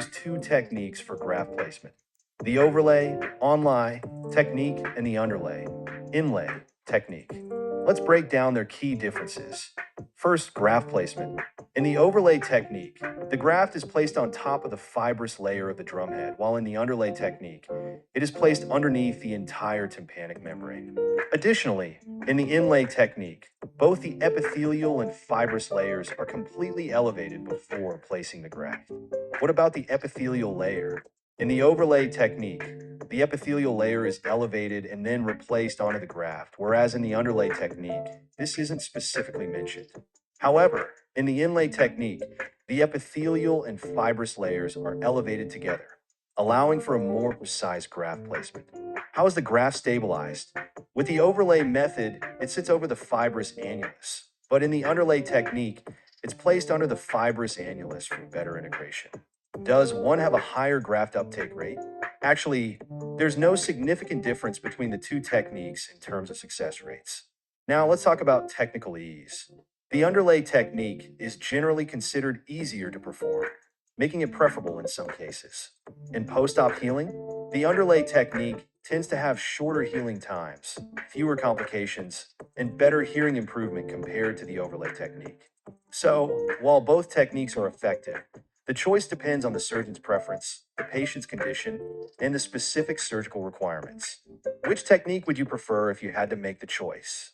use two techniques for graft placement: the overlay, onlay technique, and the underlay, inlay technique. Let's break down their key differences. First, graft placement. In the overlay technique, the graft is placed on top of the fibrous layer of the drumhead, while in the underlay technique, it is placed underneath the entire tympanic membrane. Additionally, in the inlay technique, both the epithelial and fibrous layers are completely elevated before placing the graft. What about the epithelial layer? In the overlay technique, the epithelial layer is elevated and then replaced onto the graft, whereas in the underlay technique, this isn't specifically mentioned. However, in the inlay technique, the epithelial and fibrous layers are elevated together, allowing for a more precise graft placement. How is the graft stabilized? With the overlay method, it sits over the fibrous annulus, but in the underlay technique, it's placed under the fibrous annulus for better integration. Does one have a higher graft uptake rate? Actually, there's no significant difference between the two techniques in terms of success rates. Now, let's talk about technical ease. The underlay technique is generally considered easier to perform, making it preferable in some cases. In post-op healing, the underlay technique tends to have shorter healing times, fewer complications, and better hearing improvement compared to the overlay technique. So, while both techniques are effective, the choice depends on the surgeon's preference, the patient's condition, and the specific surgical requirements. Which technique would you prefer if you had to make the choice?